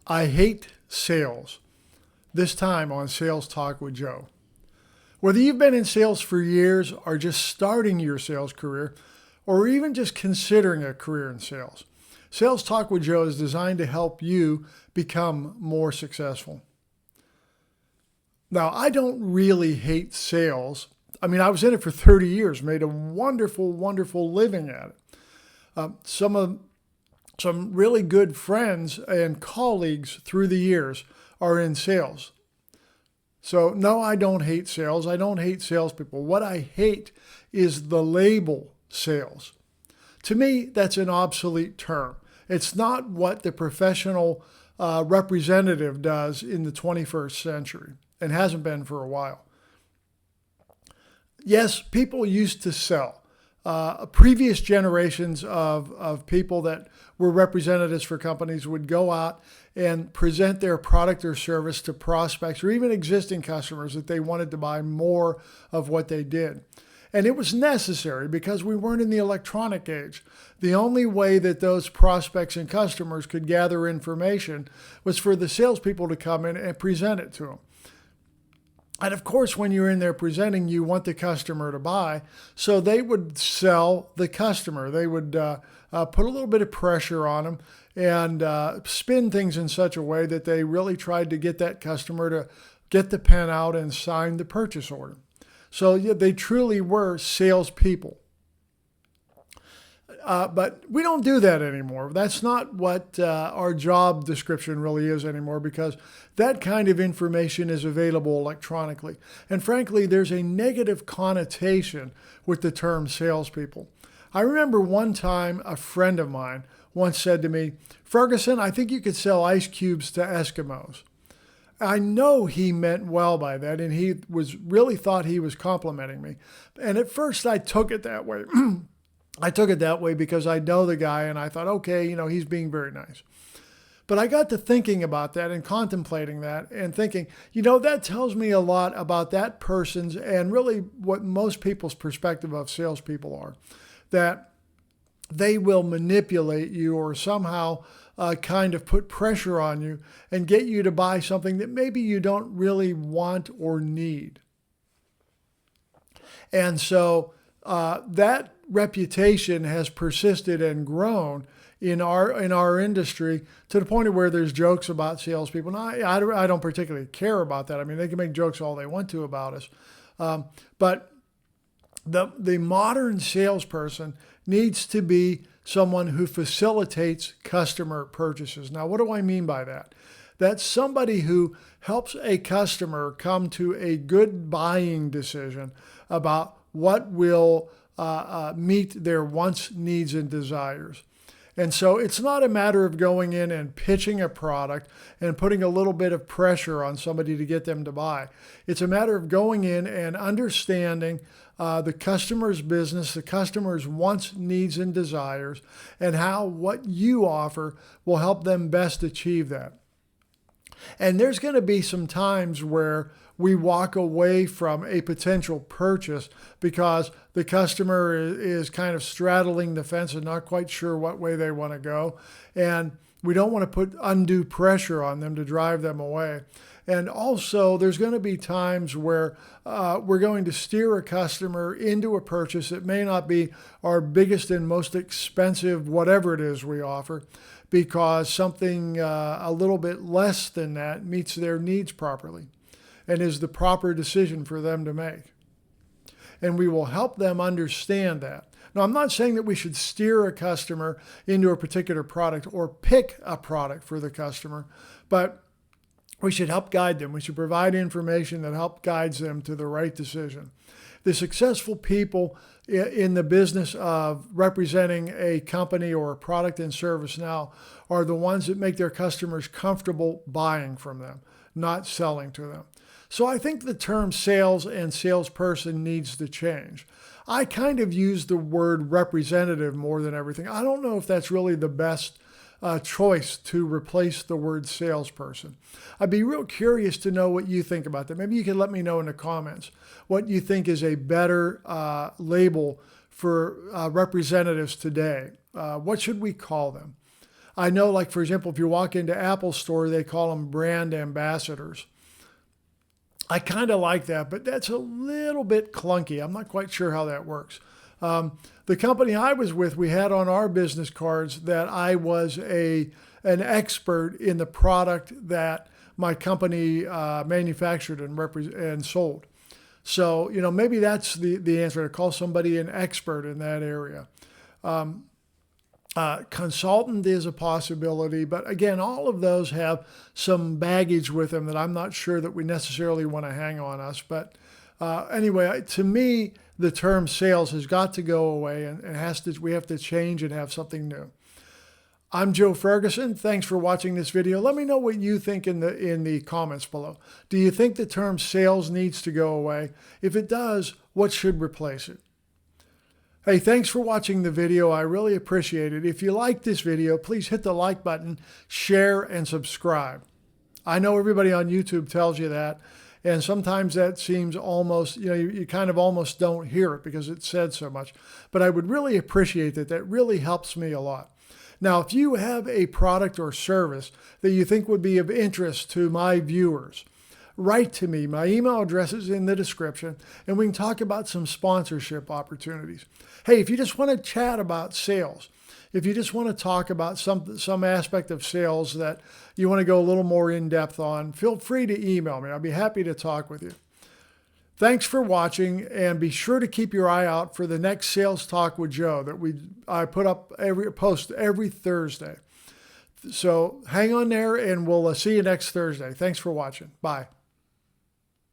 I hate sales. This time on Sales Talk with Joe. Whether you've been in sales for years or just starting your sales career, or even just considering a career in sales, Sales Talk with Joe is designed to help you become more successful. Now, I don't really hate sales. I mean, I was in it for 30 years, made a wonderful, wonderful living at it. Some really good friends and colleagues through the years are in sales. So no, I don't hate sales. I don't hate salespeople. What I hate is the label sales. To me, that's an obsolete term. It's not what the professional representative does in the 21st century and hasn't been for a while. Yes, people used to sell. Previous generations of people that were representatives for companies would go out and present their product or service to prospects or even existing customers that they wanted to buy more of what they did. And it was necessary because we weren't in the electronic age. The only way that those prospects and customers could gather information was for the salespeople to come in and present it to them. And of course, when you're in there presenting, you want the customer to buy. So they would sell the customer. They would put a little bit of pressure on them and spin things in such a way that they really tried to get that customer to get the pen out and sign the purchase order. So yeah, they truly were salespeople. But we don't do that anymore. That's not what our job description really is anymore, because that kind of information is available electronically. And frankly, there's a negative connotation with the term salespeople. I remember one time a friend of mine once said to me, "Ferguson, I think you could sell ice cubes to Eskimos." I know he meant well by that, and he really thought he was complimenting me. And at first I took it that way. I took it that way because I know the guy, and I thought, okay, he's being very nice. But I got to thinking about that and contemplating that and thinking, that tells me a lot about that person's and really what most people's perspective of salespeople are, that they will manipulate you or somehow kind of put pressure on you and get you to buy something that maybe you don't really want or need. And so that reputation has persisted and grown in our industry to the point of where there's jokes about salespeople. Now, I don't particularly care about that. I mean, they can make jokes all they want to about us. But the modern salesperson needs to be someone who facilitates customer purchases. Now, what do I mean by that? That's somebody who helps a customer come to a good buying decision about what will meet their wants, needs, and desires. And so it's not a matter of going in and pitching a product and putting a little bit of pressure on somebody to get them to buy. It's a matter of going in and understanding the customer's business, the customer's wants, needs, and desires, and how what you offer will help them best achieve that. And there's going to be some times where we walk away from a potential purchase because the customer is kind of straddling the fence and not quite sure what way they want to go. And we don't want to put undue pressure on them to drive them away. And also, there's going to be times where we're going to steer a customer into a purchase that may not be our biggest and most expensive, whatever it is we offer, because something a little bit less than that meets their needs properly and is the proper decision for them to make. And we will help them understand that. Now, I'm not saying that we should steer a customer into a particular product or pick a product for the customer, but we should help guide them. We should provide information that help guides them to the right decision. The successful people in the business of representing a company or a product and service now are the ones that make their customers comfortable buying from them, not selling to them. So I think the term sales and salesperson needs to change. I kind of use the word representative more than everything. I don't know if that's really the best choice to replace the word salesperson. I'd be real curious to know what you think about that. Maybe you can let me know in the comments what you think is a better label for representatives today. What should we call them? I know, like, for example, if you walk into Apple Store, they call them brand ambassadors. I kind of like that, but that's a little bit clunky. I'm not quite sure how that works. The company I was with, we had on our business cards that I was an expert in the product that my company manufactured and sold. So, maybe that's the answer, to call somebody an expert in that area. Consultant is a possibility, but again, all of those have some baggage with them that I'm not sure that we necessarily want to hang on us. But anyway, to me, the term sales has got to go away, and we have to change and have something new. I'm Joe Ferguson. Thanks for watching this video. Let me know what you think in the comments below. Do you think the term sales needs to go away? If it does, what should replace it? Hey, thanks for watching the video. I really appreciate it. If you like this video, please hit the like button, share, and subscribe. I know everybody on YouTube tells you that, and sometimes that seems almost, you kind of almost don't hear it because it's said so much. But I would really appreciate that. That really helps me a lot. Now, if you have a product or service that you think would be of interest to my viewers, write to me. My email address is in the description, and we can talk about some sponsorship opportunities. Hey, if you just want to chat about sales, if you just want to talk about some aspect of sales that you want to go a little more in depth on, feel free to email me. I'll be happy to talk with you. Thanks for watching, and be sure to keep your eye out for the next Sales Talk with Joe that I post every Thursday. So hang on there, and we'll see you next Thursday. Thanks for watching. Bye.